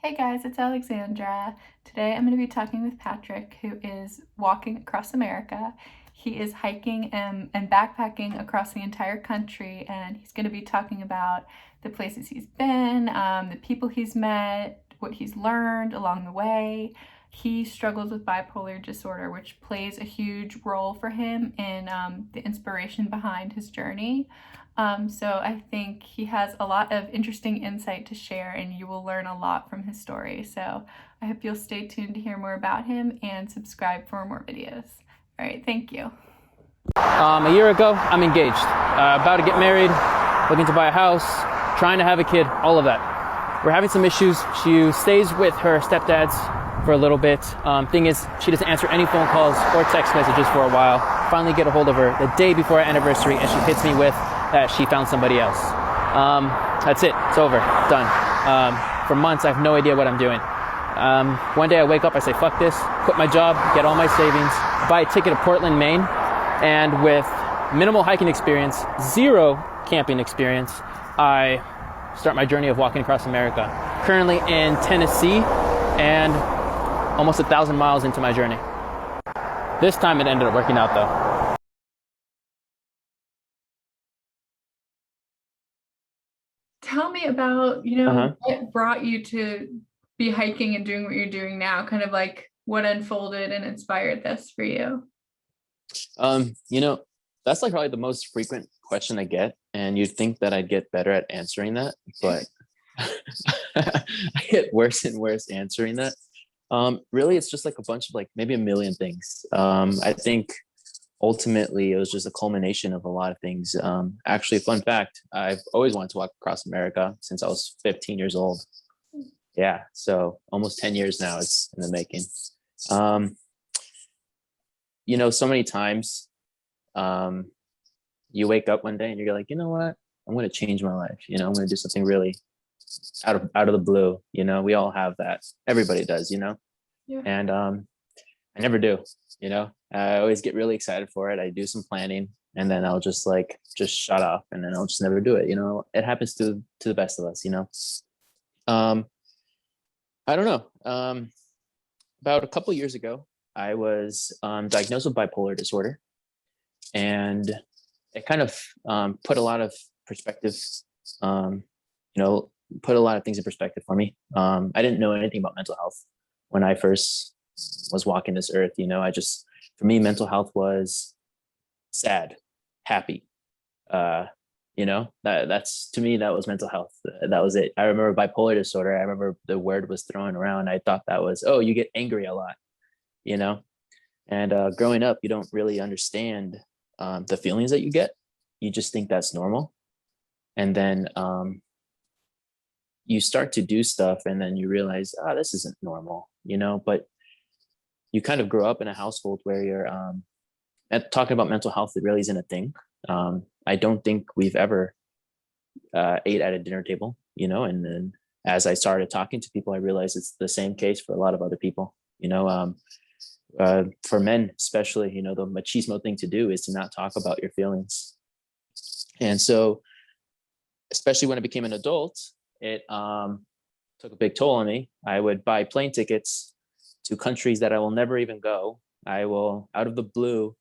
Hey guys, it's Alexandra. Today I'm going to be talking with Patrick, who is walking across America. He is hiking and backpacking across the entire country, and he's going to be talking about the places he's been, the people he's met, what he's learned along the way. He struggles with bipolar disorder, which plays a huge role for him in the inspiration behind his journey. So I think he has a lot of interesting insight to share, and you will learn a lot from his story. So I hope you'll stay tuned to hear more about him and subscribe for more videos. All right, thank you. A year ago, I'm engaged, about to get married, looking to buy a house, trying to have a kid, all of that. We're having some issues. She stays with her stepdad's for a little bit. Thing is, she doesn't answer any phone calls or text messages for a while. Finally get a hold of her the day before our anniversary, and she hits me with that she found somebody else. That's it. It's over. Done. For months, I have no idea what I'm doing. One day I wake up, I say, fuck this, quit my job, get all my savings, buy a ticket to Portland, Maine, and with minimal hiking experience, zero camping experience, I start my journey of walking across America. Currently in Tennessee and almost 1,000 miles into my journey. This time it ended up working out though. Tell me about, Uh-huh. what brought you to be hiking and doing what you're doing now, kind of like what unfolded and inspired this for you. Um, you know, that's like probably the most frequent question I get, and you'd think that I'd get better at answering that, but I get worse and worse answering that. Really, it's just like a bunch of like maybe a million things. I think ultimately it was just a culmination of a lot of things. Actually, fun fact, I've always wanted to walk across America since I was 15 years old. Yeah, so almost 10 years now it's in the making. Um, so many times um, you wake up one day and you're like, you know what? I'm going to change my life. I'm going to do something really out of the blue. We all have that. Everybody does. Yeah. And I never do. I always get really excited for it. I do some planning, and then I'll just shut off, and then I'll just never do it. It happens to the best of us. Um, I don't know. About a couple years ago, I was diagnosed with bipolar disorder, and it kind of put a lot of perspective, um, you know, put a lot of things in perspective for me. I didn't know anything about mental health when I first was walking this earth. For me, mental health was sad, happy. That's to me, that was mental health. That was it. I remember bipolar disorder. I remember the word was thrown around. I thought that was, oh, you get angry a lot, you know? And growing up, you don't really understand the feelings that you get. You just think that's normal. And then you start to do stuff, and then you realize, this isn't normal, but you kind of grow up in a household where you're talking about mental health. It really isn't a thing. I don't think we've ever ate at a dinner table, and then as I started talking to people, I realized it's the same case for a lot of other people. For men especially, the machismo thing to do is to not talk about your feelings. And so, especially when I became an adult, it took a big toll on me. I would buy plane tickets to countries that I will never even go. I will, out of the blue,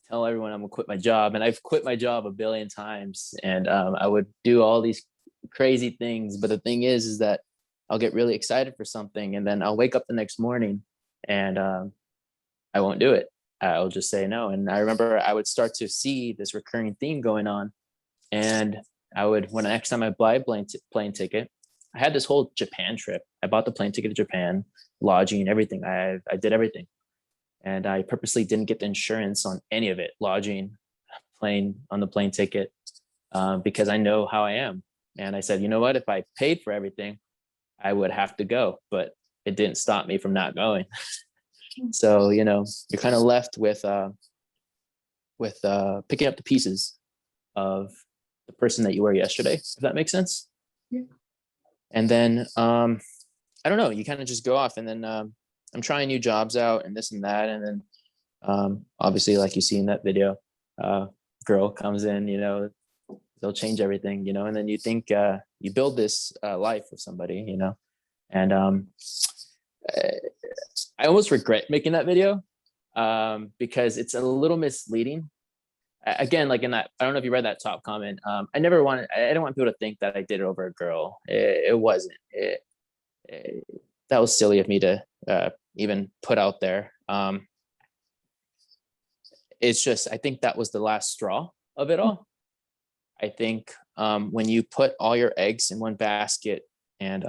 tell everyone I'm gonna quit my job, and I've quit my job a billion times. And I would do all these crazy things, but the thing is that I'll get really excited for something, and then I'll wake up the next morning, and I won't do it. I'll just say no. And I remember I would start to see this recurring theme going on, and when the next time I buy a plane ticket, I had this whole Japan trip. I bought the plane ticket to Japan, lodging, and everything. I did everything. And I purposely didn't get the insurance on any of it, lodging, on the plane ticket, because I know how I am. And I said, you know what, if I paid for everything, I would have to go, but it didn't stop me from not going. So, you're kind of left with picking up the pieces of the person that you were yesterday, if that makes sense. Yeah. And then, I don't know, you kind of just go off, and then I'm trying new jobs out and this and that. And then obviously, like you see in that video, girl comes in, they'll change everything, and then you think you build this life with somebody, And I almost regret making that video because it's a little misleading. Again, like in that, I don't know if you read that top comment. I didn't want people to think that I did it over a girl. It wasn't. That was silly of me to even put out there. It's just, I think that was the last straw of it all. I think when you put all your eggs in one basket, and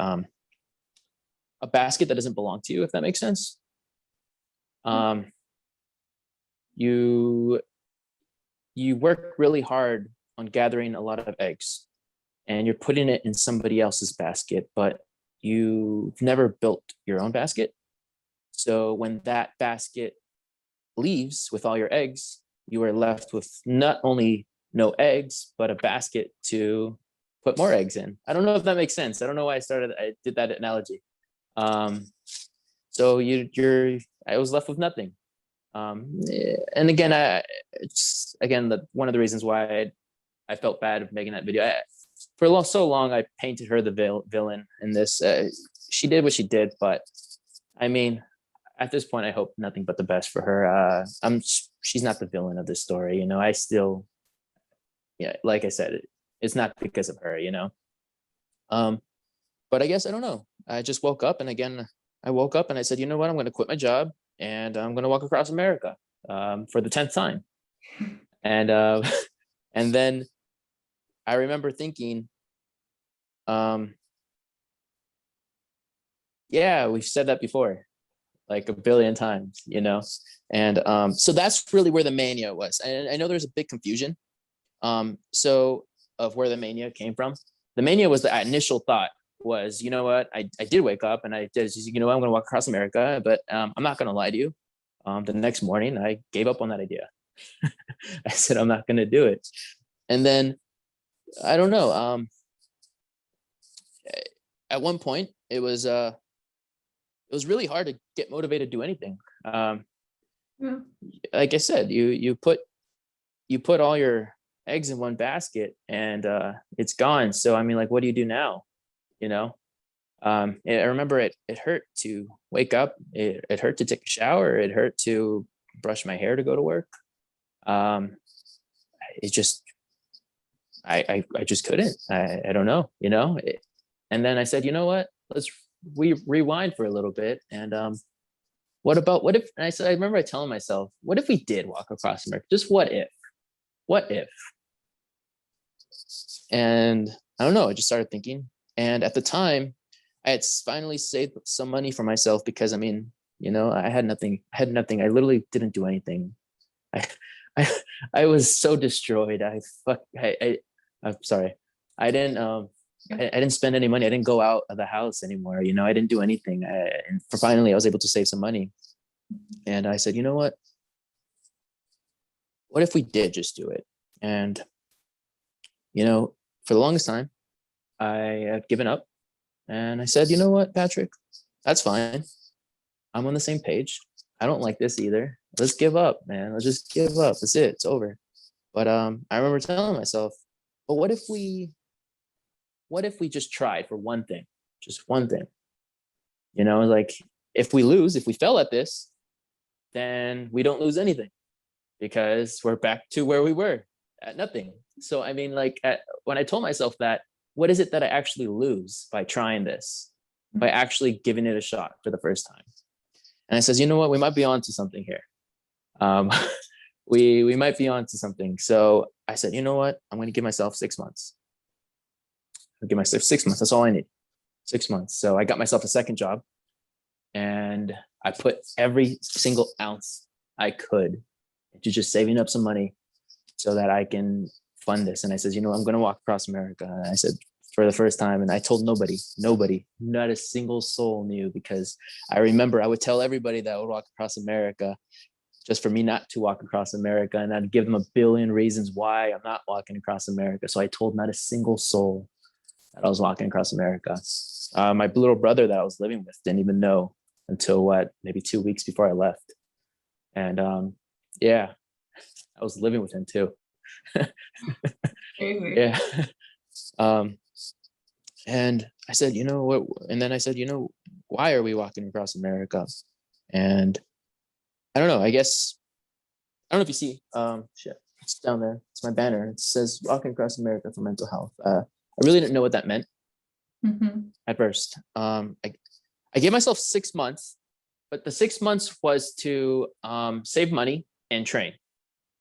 a basket that doesn't belong to you, if that makes sense, you work really hard on gathering a lot of eggs, and you're putting it in somebody else's basket, but you've never built your own basket. So when that basket leaves with all your eggs, you are left with not only no eggs, but a basket to put more eggs in. I don't know if that makes sense. I don't know why I did that analogy. So I was left with nothing. And again, one of the reasons why I felt bad of making that video. For so long, I painted her the villain in this. She did what she did, but I mean, at this point, I hope nothing but the best for her. She's not the villain of this story, I still, yeah, like I said, it's not because of her, But I guess I don't know. I just woke up, and again, I woke up and I said, you know what? I'm going to quit my job, and I'm going to walk across America for the 10th time. And and then I remember thinking, yeah, we've said that before, like a billion times, And so that's really where the mania was. And I know there's a big confusion. So of where the mania came from. The mania was the initial thought was, you know what, I did wake up and I did, I'm going to walk across America, but I'm not going to lie to you. The next morning, I gave up on that idea. I said, I'm not going to do it. And then, I don't know. At one point, it was really hard to get motivated to do anything. Yeah. Like I said, you put all your eggs in one basket, and it's gone. So I mean, like, what do you do now? I remember it hurt to wake up. It hurt to take a shower. It hurt to brush my hair to go to work. It just, I just couldn't. I don't know, and then I said, you know what, let's rewind for a little bit. And what if, and I remember telling myself, what if we did walk across America? Just what if? And I don't know, I just started thinking. And at the time, I had finally saved some money for myself because, I mean, I had nothing. I literally didn't do anything. I was so destroyed. I'm sorry. I didn't spend any money. I didn't go out of the house anymore. I didn't do anything. And finally, I was able to save some money. And I said, you know what? What if we did just do it? And, for the longest time, I had given up. And I said, you know what, Patrick? That's fine. I'm on the same page. I don't like this either. Let's give up, man. Let's just give up. That's it. It's over. But I remember telling myself, but what if we just tried for one thing? Just one thing. Like, if we fail at this, then we don't lose anything because we're back to where we were at nothing. So, I mean, like, when I told myself that, what is it that I actually lose by trying this, by actually giving it a shot for the first time? And I says, you know what, we might be onto something here. We might be onto something. So I said, you know what, I'm going to give myself 6 months. I'll give myself 6 months. That's all I need. 6 months. So I got myself a second job, and I put every single ounce I could into just saving up some money so that I can fund this. And I said, I'm going to walk across America. And I said, for the first time, and I told nobody, not a single soul knew, because I remember I would tell everybody that I would walk across America just for me not to walk across America. And I'd give them a billion reasons why I'm not walking across America. So I told not a single soul that I was walking across America. My little brother that I was living with didn't even know until maybe 2 weeks before I left. And yeah, I was living with him too. Crazy. Yeah. And I said, you know what? And then I said, why are we walking across America? And I don't know. I guess I don't know if you see. Shit, it's down there. It's my banner. It says "Walking Across America for Mental Health." I really didn't know what that meant at first. I gave myself 6 months, but the 6 months was to save money and train.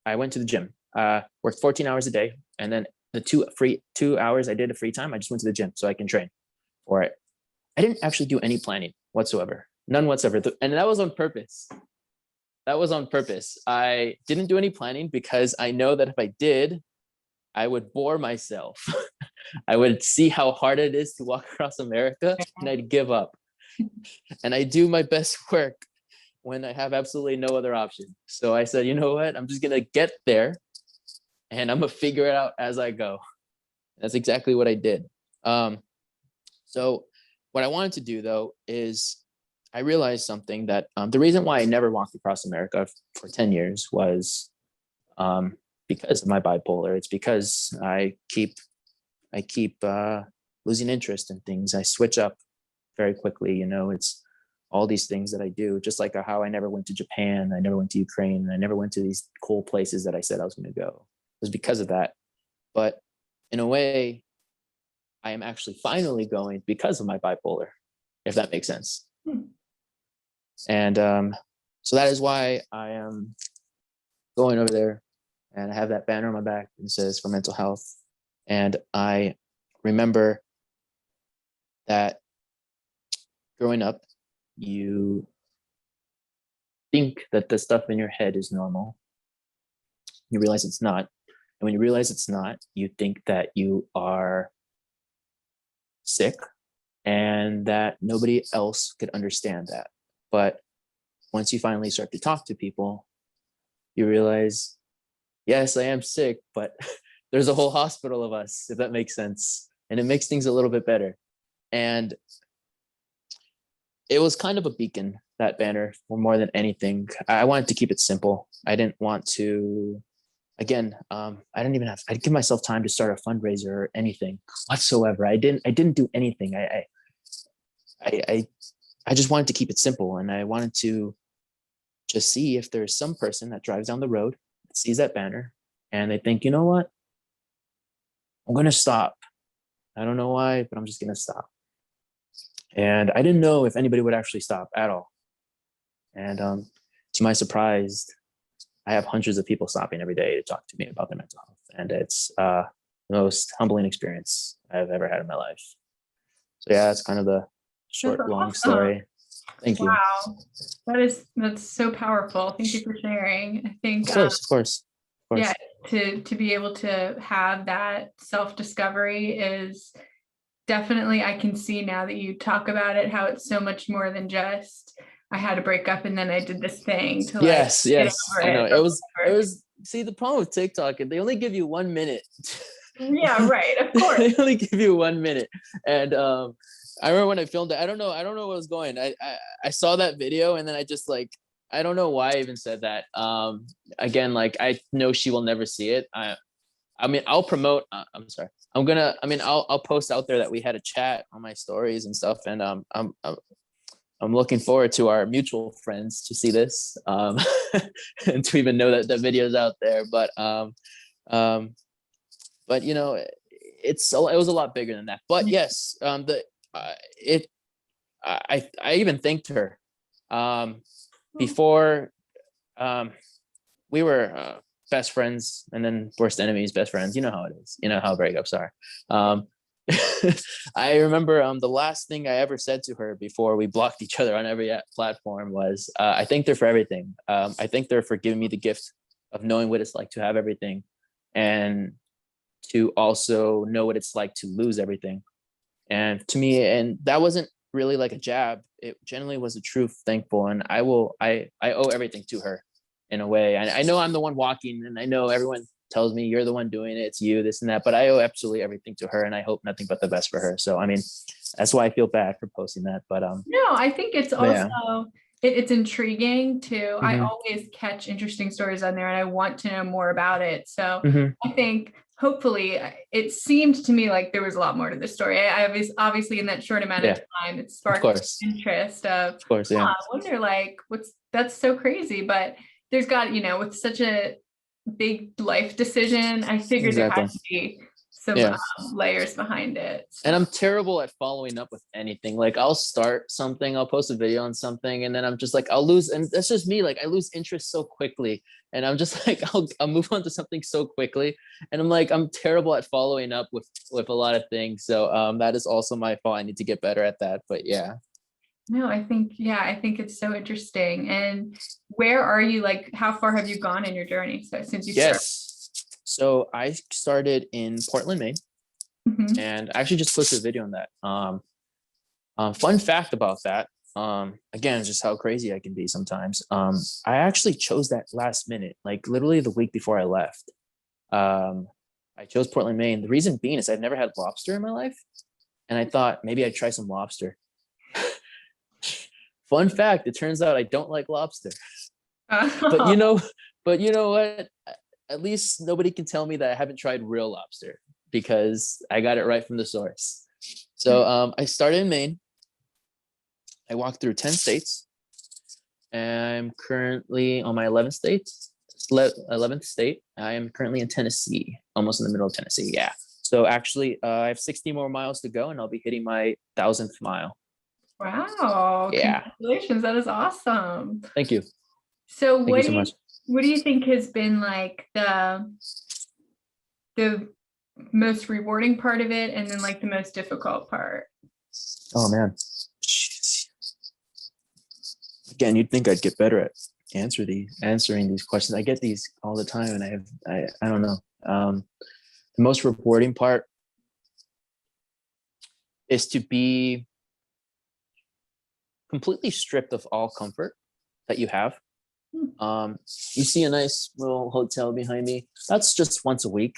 I went to the gym, worked 14 hours a day, and then the 2 hours I did of free time, I just went to the gym so I can train for it. I didn't actually do any planning whatsoever, none whatsoever, and that was on purpose. That was on purpose. I didn't do any planning because I know that if I did, I would bore myself. I would see how hard it is to walk across America and I'd give up. And I do my best work when I have absolutely no other option. So I said, you know what? I'm just going to get there and I'm going to figure it out as I go. That's exactly what I did. So what I wanted to do, though, is I realized something that the reason why I never walked across America for 10 years was because of my bipolar. It's because I keep losing interest in things. I switch up very quickly. It's all these things that I do, just like how I never went to Japan, I never went to Ukraine, and I never went to these cool places that I said I was going to go. It was because of that. But in a way, I am actually finally going because of my bipolar, if that makes sense. And so that is why I am going over there, and I have that banner on my back that says "for mental health." And I remember that growing up, you think that the stuff in your head is normal. You realize it's not. And when you realize it's not, you think that you are sick and that nobody else could understand that. But once you finally start to talk to people, you realize, yes, I am sick, but there's a whole hospital of us, if that makes sense. And it makes things a little bit better. And it was kind of a beacon, that banner, for more than anything. I wanted to keep it simple. I didn't want to, again, I I'd give myself time to start a fundraiser or anything whatsoever. I didn't do anything. I just wanted to keep it simple. And I wanted to just see if there's some person that drives down the road, sees that banner, and they think, you know what? I'm going to stop. I don't know why, but I'm just going to stop. And I didn't know if anybody would actually stop at all. And to my surprise, I have hundreds of people stopping every day to talk to me about their mental health. And it's the most humbling experience I've ever had in my life. So yeah, that's kind of the short, long story. Thank you. Wow. That's so powerful. Thank you for sharing. I think Of course. Yeah, to be able to have that self-discovery is definitely, I can see now that you talk about it, how it's so much more than just I had to break up and then I did this thing to yes, get over I know. it. It was see, the problem with TikTok, they only give you 1 minute. Yeah, right. Of course. They only give you 1 minute. And I remember when I filmed it, I don't know what was going. I saw that video and then I just I don't know why I even said that. Again, I know she will never see it. I mean, I'll promote. I'm sorry. I'll post out there that we had a chat on my stories and stuff, and I'm looking forward to our mutual friends to see this, and to even know that the video's out there. But it was a lot bigger than that. But yes, I even thanked her before. We were best friends and then worst enemies, best friends. You know how it is. You know how breakups are. I remember the last thing I ever said to her before we blocked each other on every platform was, I thanked her for everything. I thanked her for giving me the gift of knowing what it's like to have everything and to also know what it's like to lose everything. And to me, and that wasn't really like a jab. It generally was a true thankful. And I owe everything to her in a way. I know I'm the one walking and I know everyone tells me you're the one doing it. It's you, this and that, but I owe absolutely everything to her and I hope nothing but the best for her. So, I mean, that's why I feel bad for posting that, but no, I think it's also, it's intriguing too. I Mhm. always catch interesting stories on there and I want to know more about it. So Mhm. I think hopefully it seemed to me like there was a lot more to the story. I was obviously in that short amount of Yeah, time, it of sparked course, interest of, of course. Yeah, I wonder like what's that's so crazy. But there's got, with such a big life decision, I figured there had exactly. to be some Yeah. layers behind it. And So I'm terrible at following up with anything. Like I'll start something, I'll post a video on something, and then I'm just like, I'll lose, and that's just me. Like I lose interest so quickly, and I'm just like, I'll move on to something so quickly, and I'm like, I'm terrible at following up with a lot of things. So that is also my fault. I need to get better at that. But yeah. no, I think it's so interesting. And where are you, like, how far have you gone in your journey so since you started? Yes. So I started in Portland, Maine, Mhm. and I actually just posted a video on that. Fun fact about that. Again, just how crazy I can be sometimes. I actually chose that last minute, like literally the week before I left. Um, I chose Portland, Maine. The reason being is I've never had lobster in my life, and I thought maybe I'd try some lobster. Fun fact: it turns out I don't like lobster. But you know, but you know what? At least nobody can tell me that I haven't tried real lobster because I got it right from the source. So I started in Maine. I walked through 10 states. I'm currently on my 11th state. 11th state. I am currently in Tennessee, almost in the middle of Tennessee. Yeah. So actually, I have 60 more miles to go, and I'll be hitting my 1,000th mile. Wow, Yeah. congratulations. That is awesome. Thank you. So Thank you so much. what do you think has been like the most rewarding part of it and then like the most difficult part? Oh man. Jeez. Again, you'd think I'd get better at answering these questions. I get these all the time, and I don't know. The most rewarding part is to be completely stripped of all comfort that you have. You see a nice little hotel behind me. That's just once a week.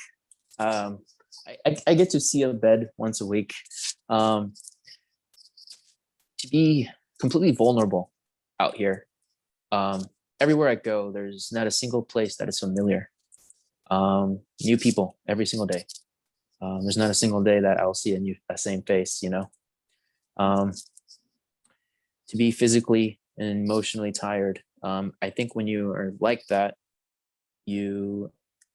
I get to see a bed once a week. To be completely vulnerable out here. Everywhere I go, there's not a single place that is familiar. New people every single day. There's not a single day that I'll see a same face, to be physically and emotionally tired. I think when you are like that, you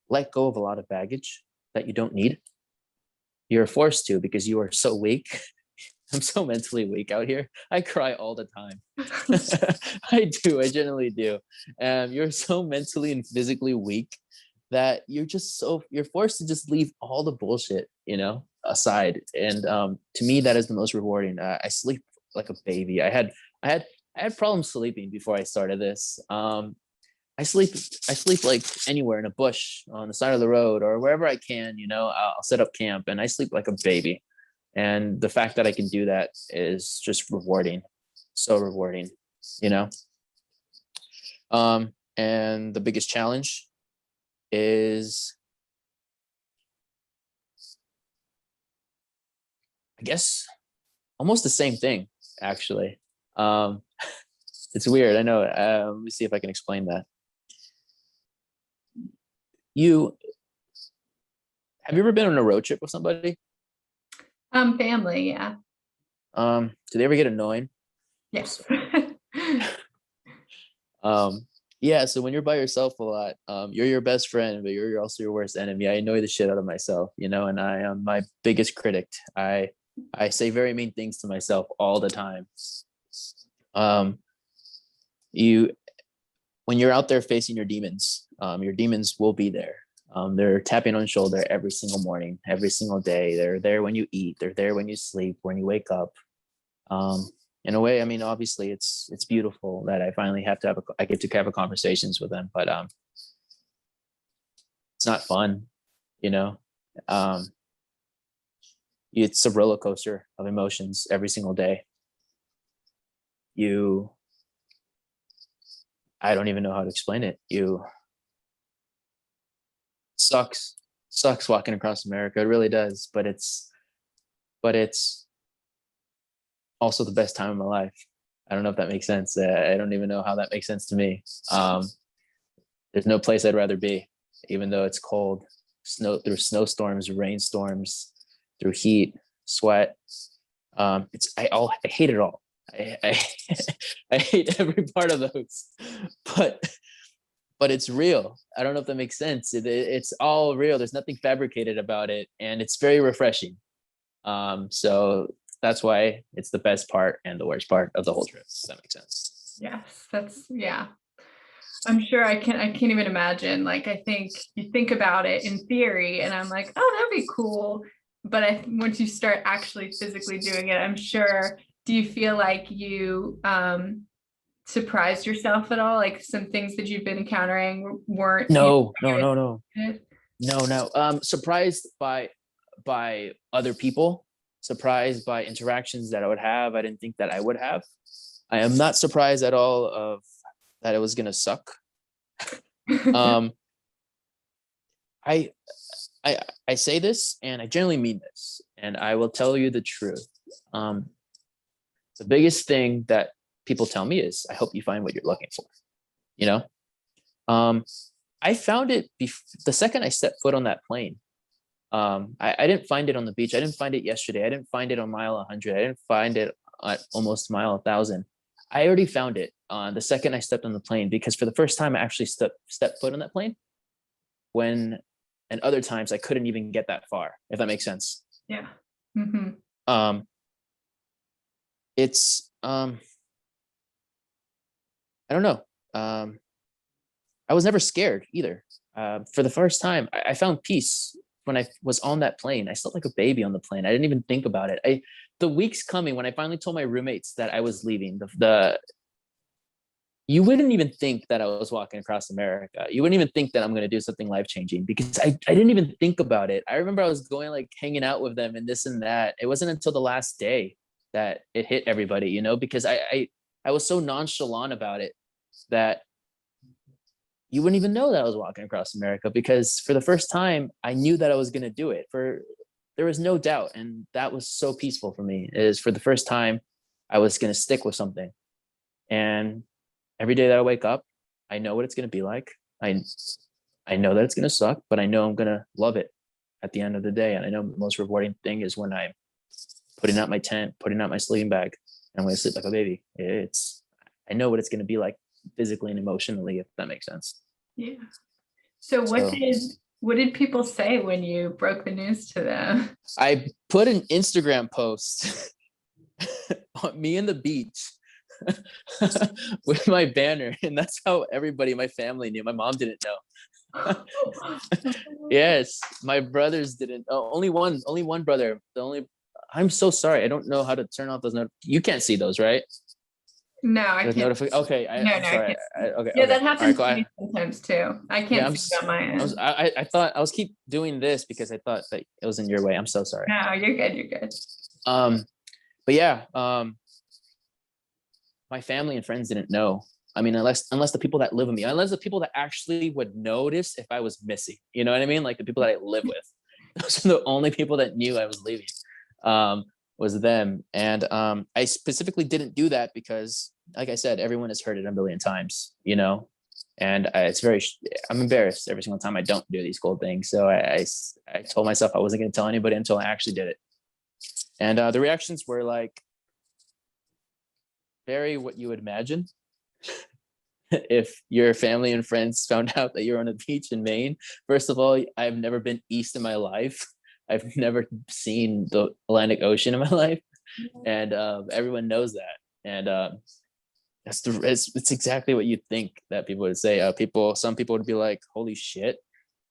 let go of a lot of baggage that you don't need. You're forced to because you are so weak. I'm so mentally weak out here. I cry all the time. I do. I generally do. You're so mentally and physically weak that you're forced to just leave all the bullshit, aside. And to me, that is the most rewarding. I sleep like a baby. I had problems sleeping before I started this. I sleep like anywhere in a bush on the side of the road or wherever I can. I'll set up camp and I sleep like a baby. And the fact that I can do that is just rewarding, so rewarding, you know. And the biggest challenge is, I guess, almost the same thing, actually. It's weird. I know. Let me see if I can explain that. You Have you ever been on a road trip with somebody? Family, yeah. Do they ever get annoying? Yes. Um, yeah, so when you're by yourself a lot, you're your best friend, but you're also your worst enemy. I annoy the shit out of myself, and I am my biggest critic. I say very mean things to myself all the time. Um, you When you're out there facing your demons will be there. They're tapping on the shoulder every single morning, every single day. They're there when you eat. They're there when you sleep, when you wake up. In a way, I mean, obviously, it's beautiful that I finally I get to have a conversations with them, but it's not fun, you know. Um, it's a roller coaster of emotions every single day. You, I don't even know how to explain it. Sucks, sucks walking across America. It really does, but it's also the best time of my life. I don't know if that makes sense. I don't even know how that makes sense to me. There's no place I'd rather be, even though it's cold. through snowstorms, rainstorms, through heat, sweat. I hate it all. I I hate every part of those, but it's real. I don't know if that makes sense. It's all real. There's nothing fabricated about it, and it's very refreshing. So that's why it's the best part and the worst part of the whole trip. Does that make sense? Yes, that's yeah. I'm sure I can't even imagine. Like I think you think about it in theory and I'm like, oh, that'd be cool. But once you start actually physically doing it, I'm sure, do you feel like you surprised yourself at all? Like some things that you've been encountering weren't No, no, no, no, expected? no. Surprised by other people, surprised by interactions that I would have. I didn't think that I would have. I am not surprised at all of that it was gonna suck. Um, I I say this, and I generally mean this, and I will tell you the truth. Um, the biggest thing that people tell me is, "I hope you find what you're looking for." You know, um, I found it the second I stepped foot on that plane. I didn't find it on the beach. I didn't find it yesterday. I didn't find it on mile 100. I didn't find it at almost mile 1,000. I already found it the second I stepped on the plane, because for the first time I actually stepped foot on that plane, when and other times I couldn't even get that far, if that makes sense. Yeah. Hmm. Um, it's I don't know. I was never scared either. For the first time, I found peace when I was on that plane. I slept like a baby on the plane. I didn't even think about it. The weeks coming, when I finally told my roommates that I was leaving, you wouldn't even think that I was walking across America. You wouldn't even think that I'm going to do something life changing, because I didn't even think about it. I remember I was going, like, hanging out with them and this and that. It wasn't until the last day that it hit everybody, because I was so nonchalant about it that you wouldn't even know that I was walking across America, because for the first time I knew that I was going to do it. There was no doubt, and that was so peaceful for me. Is for the first time I was going to stick with something, and every day that I wake up, I know what it's going to be like. I know that it's going to suck, but I know I'm going to love it at the end of the day. And I know the most rewarding thing is when I'm putting out my tent, putting out my sleeping bag, and I'm going to sleep like a baby. I know what it's going to be like physically and emotionally, if that makes sense. Yeah. So So what did people say when you broke the news to them? I put an Instagram post on me in the beach with my banner, and that's how everybody in my family knew. My mom didn't know. Yes, my brothers didn't. Oh, only one brother. I'm so sorry. I don't know how to turn off those you can't see those, right? No, I There's can't. Okay, No, I'm no, I sorry. can't see. Okay, Yeah, okay. that All right, happens go to ahead. me sometimes too. I Yeah, can't see it on my end. I thought I was keep doing this because I thought that it was in your way. I'm so sorry. No, you're good. You're good. But yeah, my family and friends didn't know. I mean, unless the people that live with me, unless the people that actually would notice if I was missing, you know what I mean? Like the people that I live with, those are the only people that knew I was leaving. Was them. And I specifically didn't do that because, like I said, everyone has heard it a million times, and I'm embarrassed every single time I don't do these cool things. So I told myself I wasn't going to tell anybody until I actually did it. And the reactions were like very what you would imagine if your family and friends found out that you're on a beach in Maine. First of all, I've never been east in my life. I've never seen the Atlantic Ocean in my life, and everyone knows that. And it's exactly what you'd think that people would say. Some people would be like, "Holy shit,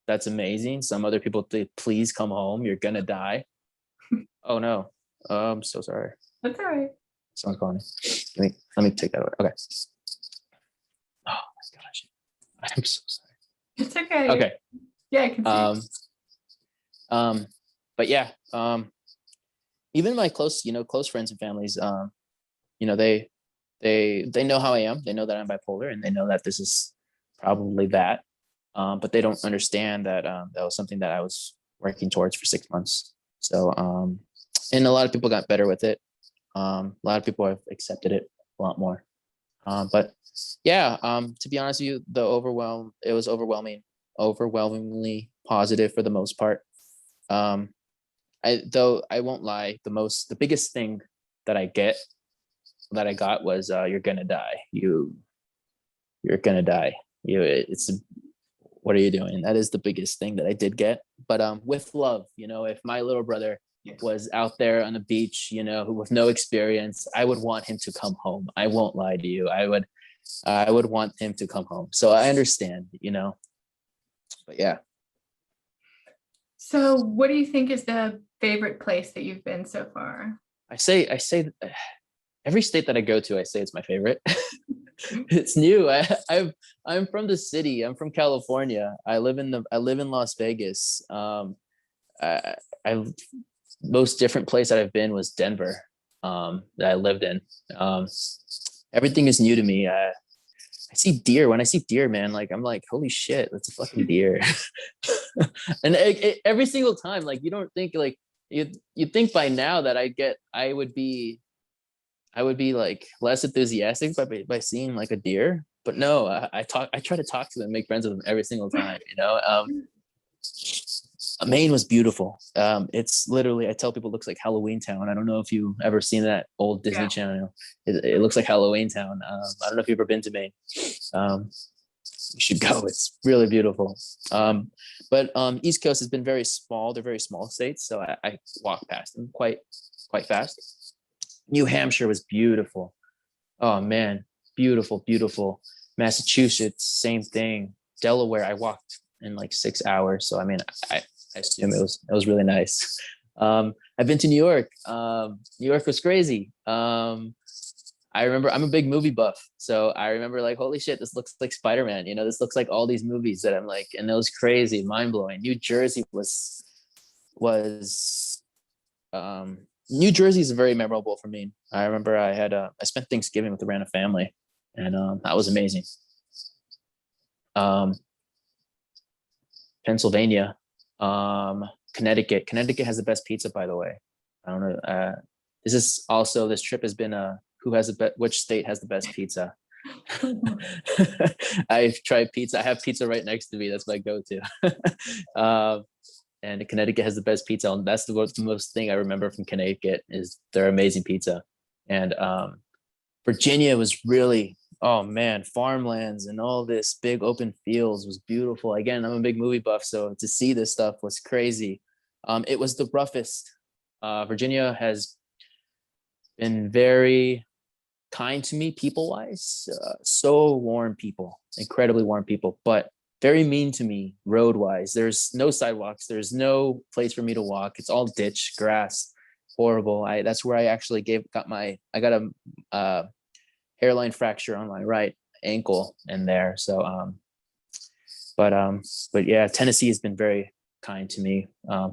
that's amazing." Some other people say, "Please come home, you're gonna die." Oh no, I'm so sorry. That's all right. Someone's calling me. Let me take that away. Okay. Oh my gosh, I'm so sorry. It's okay. Okay. Yeah, I can see. But yeah, even my close friends and families, they know how I am. They know that I'm bipolar, and they know that this is probably that. But they don't understand that that was something that I was working towards for 6 months. So, and a lot of people got better with it. A lot of people have accepted it a lot more. But yeah, to be honest with you, it was overwhelmingly positive for the most part. Um, I won't lie, the biggest thing that I got was you're gonna die. You're gonna die. It's what are you doing? That is the biggest thing that I did get. But with love, if my little brother was out there on the beach, with no experience, I would want him to come home. I won't lie to you. I would want him to come home. So I understand. But yeah. So, what do you think is the favorite place that you've been so far? I say every state that I go to, I say it's my favorite. It's new. I'm from the city. I'm from California. I live in Las Vegas. I most different place that I've been was Denver. That I lived in. Um, Everything is new to me. I see deer. When I see deer, man, like I'm like, holy shit, that's a fucking deer. And every single time, like you don't think like you think by now that I would be like less enthusiastic by seeing like a deer, but no, I try to talk to them, make friends with them every single time. Maine was beautiful. It's literally, I tell people it looks like Halloween Town. I don't know if you ever seen that old Disney Yeah. Channel. It looks like Halloween Town. I don't know if you've ever been to Maine. Um, you should go. It's really beautiful. But East Coast has been very small. They're very small states, so I walk past them quite fast. New Hampshire was beautiful. Oh man, beautiful, beautiful. Massachusetts, same thing. Delaware, I walked in like 6 hours. So I mean, I assume it was really nice. I've been to New York. New York was crazy. I remember I'm a big movie buff, so I remember like, holy shit, this looks like Spider-Man. This looks like all these movies that I'm like, and it was crazy, mind blowing. Was New Jersey is very memorable for me. I remember I spent Thanksgiving with a random family, and that was amazing. Um, Pennsylvania, Connecticut. Connecticut has the best pizza, by the way. I don't know. This trip has been which state has the best pizza. I've tried pizza. I have pizza right next to me. That's my go-to. And Connecticut has the best pizza, and that's the most thing I remember from Connecticut is their amazing pizza. And Virginia was really, oh man, farmlands and all this big open fields was beautiful. Again, I'm a big movie buff, so to see this stuff was crazy. It was the roughest. Virginia has been very kind to me people wise. So warm people, incredibly warm people, but very mean to me road wise. There's no sidewalks. There's no place for me to walk. It's all ditch, grass, horrible. That's where I actually I got a hairline fracture on my right ankle in there. So, but yeah, Tennessee has been very kind to me,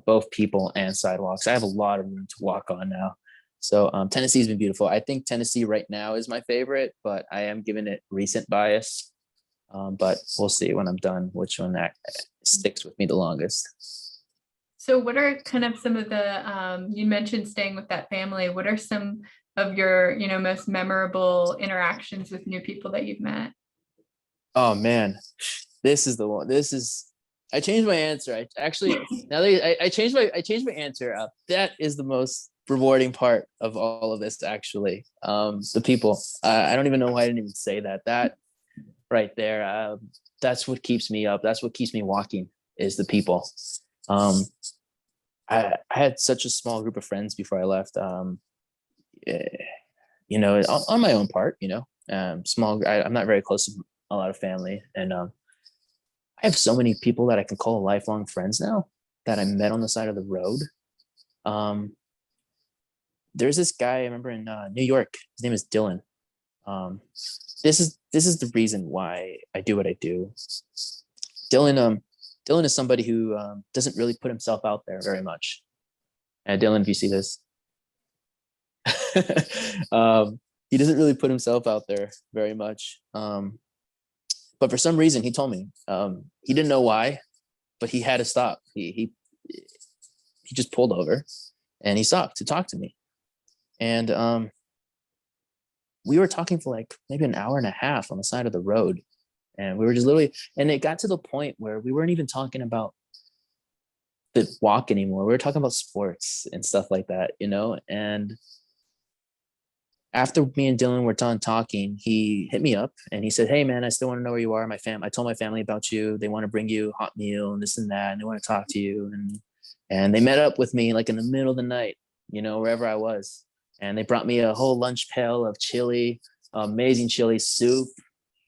both people and sidewalks. I have a lot of room to walk on now. So Tennessee's been beautiful. I think Tennessee right now is my favorite, but I am giving it recent bias. But we'll see when I'm done which one that sticks with me the longest. So, what are kind of some of you mentioned staying with that family. What are some of your, most memorable interactions with new people that you've met? Oh man, this is the one. I changed my answer. I actually now that I changed my answer. That is the most rewarding part of all of this. Actually, the people. I don't even know why I didn't even say that. That right there. That's what keeps me up. That's what keeps me walking. Is the people. I had such a small group of friends before I left. On my own part. Small. I'm not very close to a lot of family, and I have so many people that I can call lifelong friends now that I met on the side of the road. There's this guy I remember in New York. His name is Dylan. This is the reason why I do what I do. Dylan is somebody who doesn't really put himself out there very much. And Dylan, if you see this, he doesn't really put himself out there very much. But for some reason, he told me he didn't know why, but he had to stop. He just pulled over, and he stopped to talk to me, and we were talking for like maybe an hour and a half on the side of the road, and we were just literally, and it got to the point where we weren't even talking about the walk anymore. We were talking about sports and stuff like that, you know. And after me and Dylan were done talking, he hit me up and he said, "Hey man, I still want to know where you are. I told my family about you. They want to bring you a hot meal and this and that, and they want to talk to you." And they met up with me like in the middle of the night, you know, wherever I was. And they brought me a whole lunch pail of chili, amazing chili soup,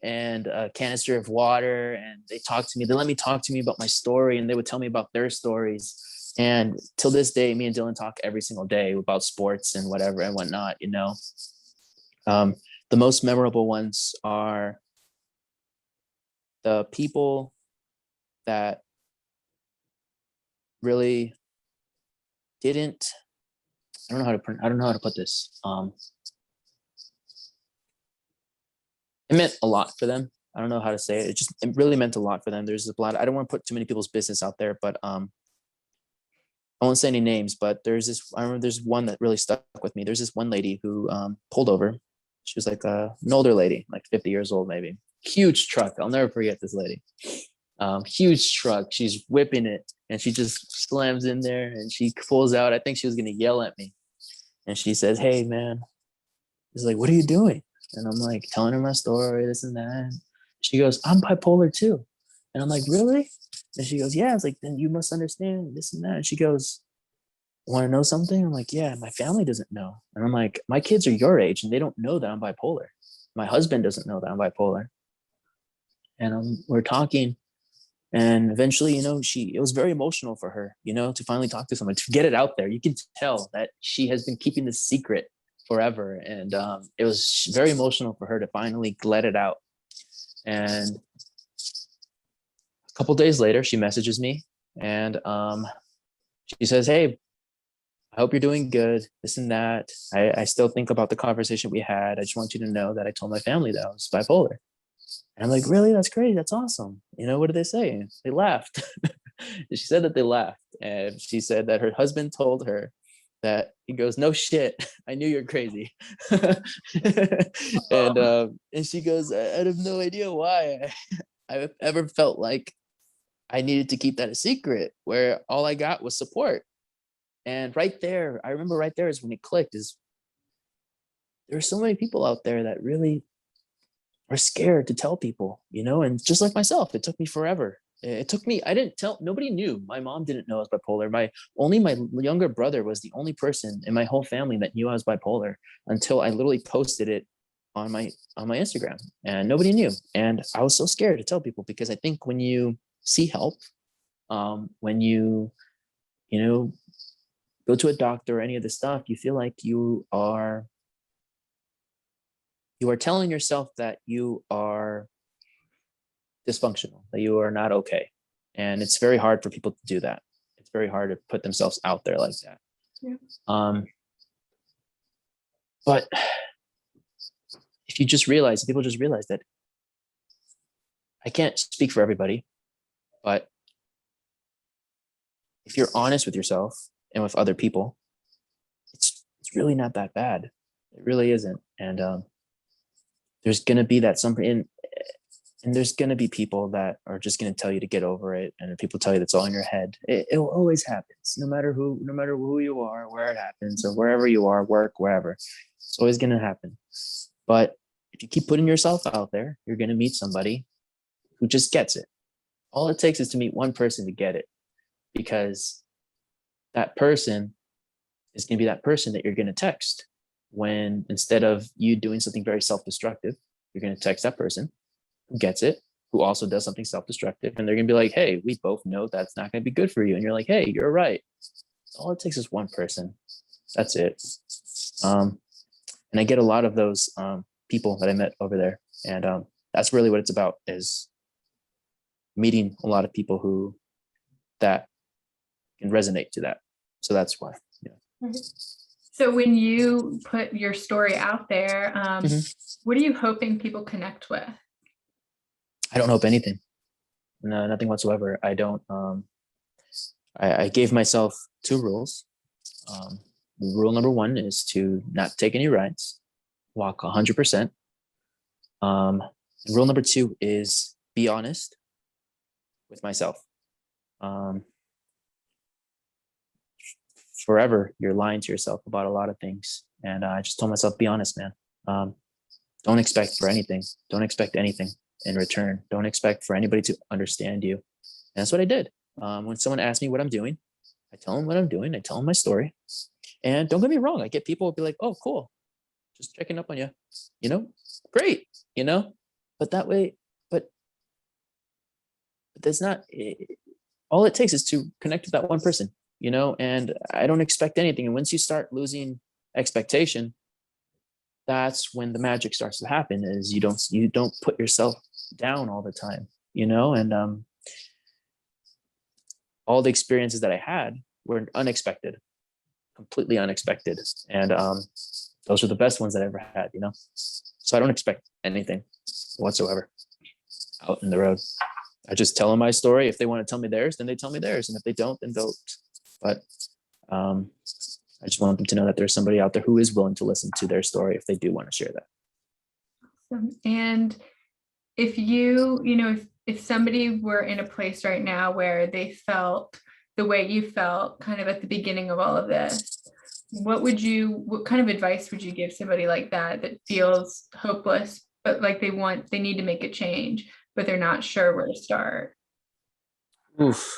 and a canister of water. And they talked to me. They let me talk to me about my story, and they would tell me about their stories. And till this day, me and Dylan talk every single day about sports and whatever and whatnot, you know. Um, the most memorable ones are the people that really didn't. I don't know how to put this. It meant a lot for them. I don't know how to say it. It really meant a lot for them. There's a lot. I don't want to put too many people's business out there, but I won't say any names. But there's this. I remember there's one that really stuck with me. There's this one lady who pulled over. She was like an older lady, like 50 years old, maybe. Huge truck. I'll never forget this lady. Huge truck. She's whipping it, and she just slams in there, and she pulls out. I think she was gonna yell at me, and she says, "Hey, man." She's like, "What are you doing?" And I'm like telling her my story, this and that. She goes, "I'm bipolar too." And I'm like, "Really?" And she goes, "Yeah." I was like, "Then you must understand this and that." And she goes, "Want to know something?" I'm like, "Yeah, my family doesn't know." And I'm like, "My kids are your age and they don't know that I'm bipolar. My husband doesn't know that I'm bipolar." And we're talking, and eventually, you know, it was very emotional for her, you know, to finally talk to someone, to get it out there. You can tell that she has been keeping this secret forever. And it was very emotional for her to finally let it out. And a couple days later, she messages me, and she says, "Hey, I hope you're doing good, this and that. I still think about the conversation we had. I just want you to know that I told my family that I was bipolar." And I'm like, "Really? That's great. That's awesome." You know, what did they say? They laughed. She said that they laughed. And she said that her husband told her that, he goes, "No shit. I knew you're crazy." And she goes, "I have no idea why I ever felt like I needed to keep that a secret, where all I got was support." And right there, I remember right there is when it clicked, is there are so many people out there that really are scared to tell people, you know. And just like myself, it took me forever. It took me, I didn't tell, nobody knew. My mom didn't know I was bipolar. My younger brother was the only person in my whole family that knew I was bipolar, until I literally posted it on my Instagram, and nobody knew. And I was so scared to tell people, because I think when you see help, when you know, go to a doctor or any of this stuff, you feel like you are telling yourself that you are dysfunctional, that you are not okay. And it's very hard for people to do that. It's very hard to put themselves out there like that. Yeah. But if you just realize, people just realize that, I can't speak for everybody, but if you're honest with yourself and with other people, it's really not that bad. It really isn't. And there's gonna be that some and there's going to be people that are just going to tell you to get over it, and people tell you that's all in your head. It will always happen, no matter who you are, where it happens, or wherever you are, work, wherever. It's always going to happen. But if you keep putting yourself out there, you're going to meet somebody who just gets it. All it takes is to meet one person to get it, because that person is going to be that person that you're going to text when, instead of you doing something very self-destructive, you're going to text that person who gets it, who also does something self-destructive, and they're gonna be like, "Hey, we both know that's not gonna be good for you." And you're like, "Hey, you're right." All it takes is one person. That's it. And I get a lot of those people that I met over there, and that's really what it's about, is meeting a lot of people who that can resonate to that. So that's why. Yeah. So when you put your story out there, what are you hoping people connect with? I don't hope anything. No, nothing whatsoever. I don't. I gave myself 2 rules. Rule number 1 is to not take any rides, walk 100%. Rule number 2 is be honest with myself. forever you're lying to yourself about a lot of things. And I just told myself, be honest, man. Don't expect for anything. Don't expect anything in return. Don't expect for anybody to understand you. And that's what I did. When someone asks me what I'm doing, I tell them what I'm doing. I tell them my story. And don't get me wrong, I get people will be like, oh, cool. Just checking up on you. Great, but that way, but there's not, all it takes is to connect with that one person, and I don't expect anything. And once you start losing expectation, that's when the magic starts to happen, is you don't put yourself down all the time, and all the experiences that I had were unexpected, completely unexpected. And those are the best ones that I ever had, so I don't expect anything whatsoever out in the road. I just tell them my story. If they want to tell me theirs, then they tell me theirs. And if they don't, then don't. But I just want them to know that there's somebody out there who is willing to listen to their story if they do want to share that. And if if somebody were in a place right now where they felt the way you felt kind of at the beginning of all of this, what kind of advice would you give somebody like that feels hopeless, but like they need to make a change, but they're not sure where to start? Oof.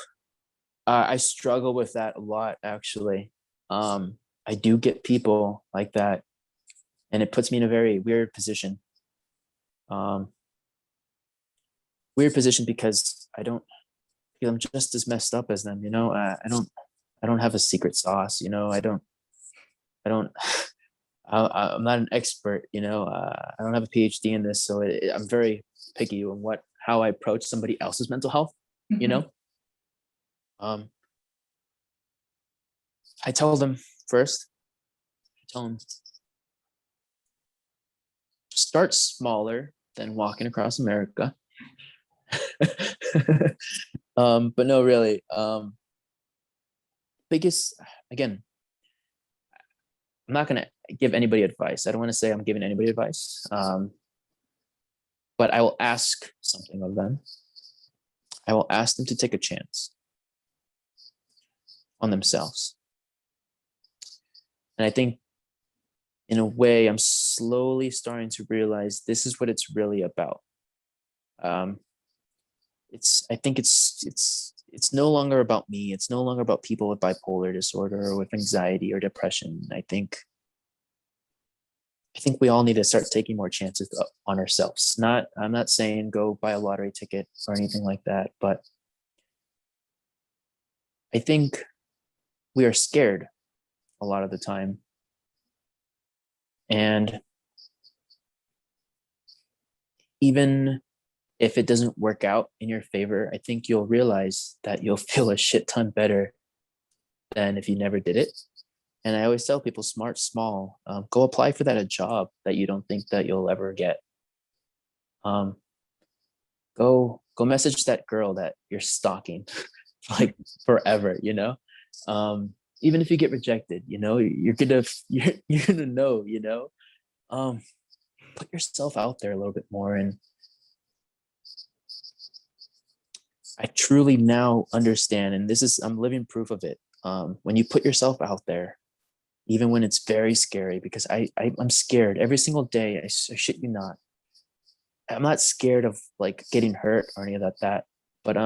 I struggle with that a lot, actually. I do get people like that, and it puts me in a very weird position. Weird position because I don't feel I'm just as messed up as them. I don't have a secret sauce. I'm not an expert. I don't have a PhD in this, so I'm very picky on how I approach somebody else's mental health. Mm-hmm. I tell them first. Start smaller than walking across America. But no, really. Biggest, again, I'm not going to give anybody advice. I don't want to say I'm giving anybody advice. But I will ask something of them. I will ask them to take a chance on themselves. And I think in a way, I'm slowly starting to realize this is what it's really about. I think it's no longer about me. It's no longer about people with bipolar disorder or with anxiety or depression. I think we all need to start taking more chances on ourselves. I'm not saying go buy a lottery ticket or anything like that, but I think we are scared a lot of the time. And even if it doesn't work out in your favor, I think you'll realize that you'll feel a shit ton better than if you never did it. And I always tell people, smart small. Go apply for that a job that you don't think that you'll ever get. Go message that girl that you're stalking like forever. Even if you get rejected, you're gonna know. Put yourself out there a little bit more. And I truly now understand, and I'm living proof of it. When you put yourself out there, even when it's very scary, because I'm scared every single day. I shit you not. I'm not scared of like getting hurt or any of that, but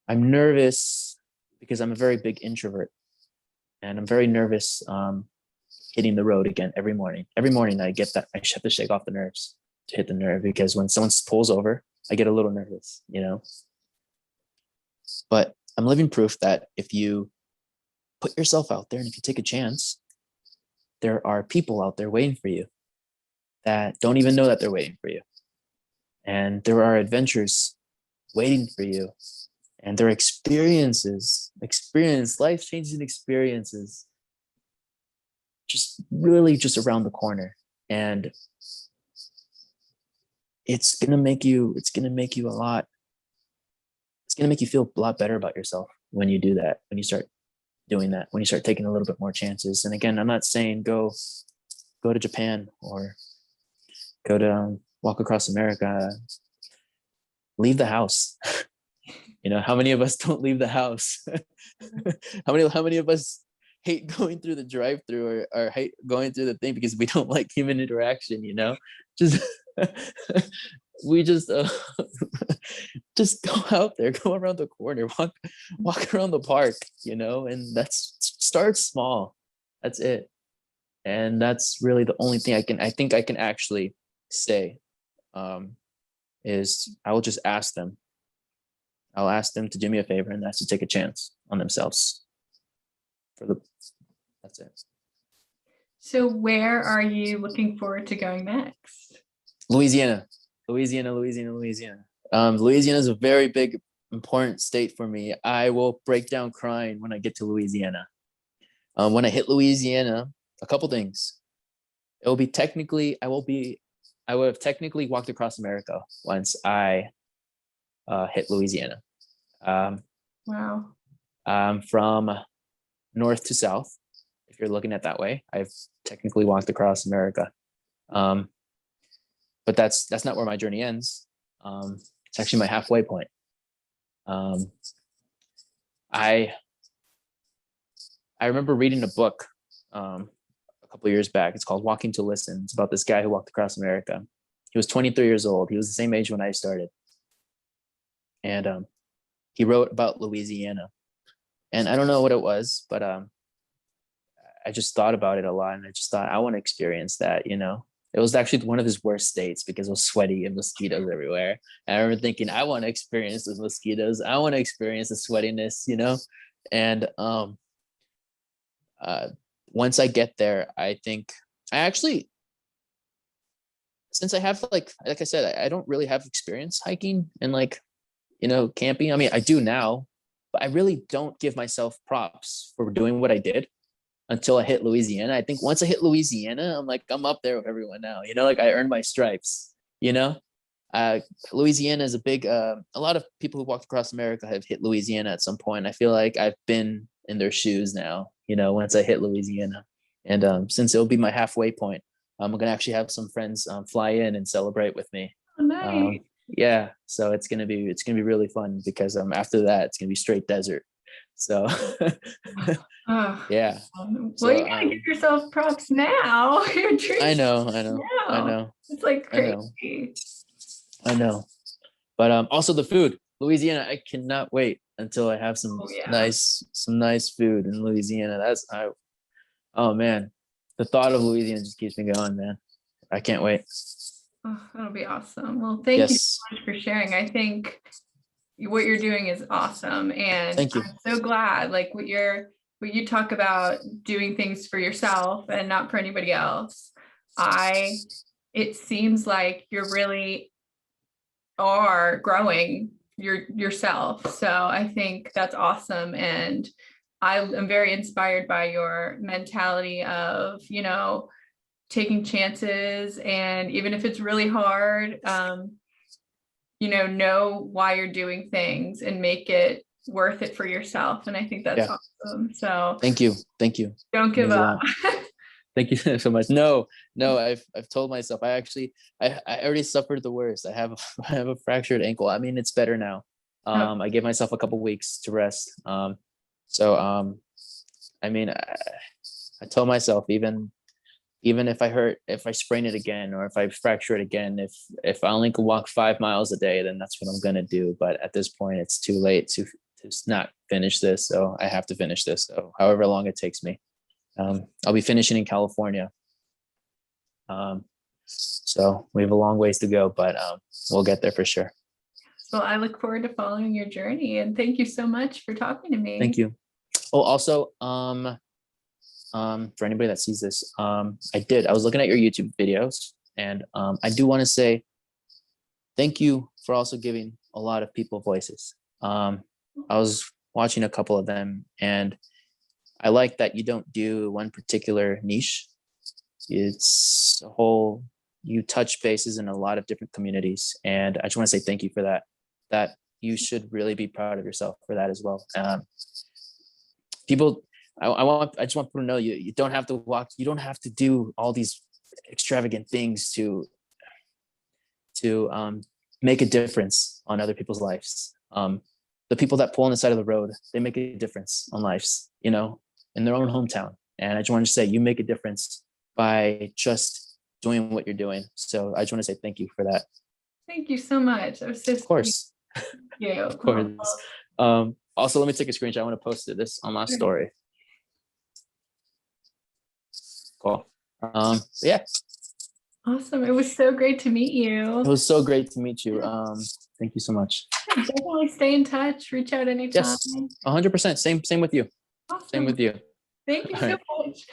I'm nervous because I'm a very big introvert, and I'm very nervous hitting the road again every morning. Every morning I get that I have to shake off the nerves to hit the nerve, because when someone pulls over, I get a little nervous, But I'm living proof that if you put yourself out there and if you take a chance, there are people out there waiting for you that don't even know that they're waiting for you. And there are adventures waiting for you. And there are life-changing experiences just really just around the corner. And it's going to make you feel a lot better about yourself when you do that, when you start doing that, when you start taking a little bit more chances. And again, I'm not saying go to Japan or go to walk across America. Leave the house. You know, how many of us don't leave the house? How many of us hate going through the drive-through, or hate going through the thing because we don't like human interaction, you know? Just we just go out there, go around the corner, walk around the park, you know, and that's start small. That's it. And that's really the only thing I think I can actually say, is I will just ask them. I'll ask them to do me a favor, and that's to take a chance on themselves. That's it. So where are you looking forward to going next? Louisiana. Louisiana is a very big, important state for me. I will break down crying when I get to Louisiana. When I hit Louisiana, a couple things. It will be technically, I would have technically walked across America once I hit Louisiana. Wow. From north to south, if you're looking at that way, I've technically walked across America. But that's not where my journey ends. It's actually my halfway point. I remember reading a book a couple of years back. It's called Walking to Listen. It's about this guy who walked across America. He was 23 years old. He was the same age when I started. And he wrote about Louisiana. And I don't know what it was, but I just thought about it a lot. And I just thought, I want to experience that, you know? It was actually one of his worst states because it was sweaty and mosquitoes everywhere. And I remember thinking, I want to experience those mosquitoes. I want to experience the sweatiness, you know? And once I get there, I think I actually, since I have like I said, I don't really have experience hiking and like, you know, camping. I mean, I do now, but I really don't give myself props for doing what I did until I hit Louisiana. I think once I hit Louisiana, I'm like, I'm up there with everyone now, you know, like I earned my stripes, you know? Louisiana is a big, a lot of people who walked across America have hit Louisiana at some point. I feel like I've been in their shoes now, you know, once I hit Louisiana. And since it'll be my halfway point, I'm going to actually have some friends fly in and celebrate with me. Oh, nice. Yeah. So it's going to be really fun because after that, it's going to be straight desert. So Oh, yeah. well, So you gotta give yourself props now. Your I dreams know, now. It's like I know, crazy. I know. But also the food, Louisiana. I cannot wait until I have Oh yeah. some nice food in Louisiana. Oh man, the thought of Louisiana just keeps me going, man. I can't wait. Oh, that'll be awesome. Well, thank you Yes, so much for sharing. I think what you're doing is awesome, and thank you. I'm so glad like what you talk about doing things for yourself and not for anybody else. I It seems like you're really are growing yourself. So I think that's awesome. And I am very inspired by your mentality of, you know, taking chances. And even if it's really hard, you know why you're doing things and make it worth it for yourself. And I think that's Yeah, awesome. So thank you, thank you. don't It give means a up. lot. Thank you so much. No, no, I've told myself I already suffered the worst. I have a fractured ankle. I mean, it's better now. Oh, I gave myself a couple weeks to rest. So I mean, I told myself even if I sprain it again, or if I fracture it again, if I only can walk 5 miles a day, then that's what I'm gonna do. But at this point, it's too late to not finish this. So I have to finish this. So however long it takes me. I'll be finishing in California. So we have a long ways to go, but we'll get there for sure. well, I look forward to following your journey. And thank you so much for talking to Thank me. you. Oh, also, for anybody that sees this, I was looking at your YouTube videos, and I do want to say thank you for also giving a lot of people voices. I was watching a couple of them, and I like that you don't do one particular niche. It's a whole, you touch bases in a lot of different communities. And I just want to say thank you for that. That you should really be proud of yourself for that as well. People, I just want people to know you don't have to walk, you don't have to do all these extravagant things to make a difference on other people's lives. the people that pull on the side of the road, they make a difference on lives, you know, in their own hometown. And I just want to say, you make a difference by just doing what you're doing. So I just want to say thank you for that. Thank you so much. That was so Of course. sweet. You. Of course. Also, let me take a screenshot. I want to post this on my story. Cool. Yeah. Awesome. It was so great to meet you. It was so great to meet you. Thank you so much. Definitely stay in touch. Reach out anytime. Yes, 100%. Same with you. Awesome. Same with you. Thank you All so right. much.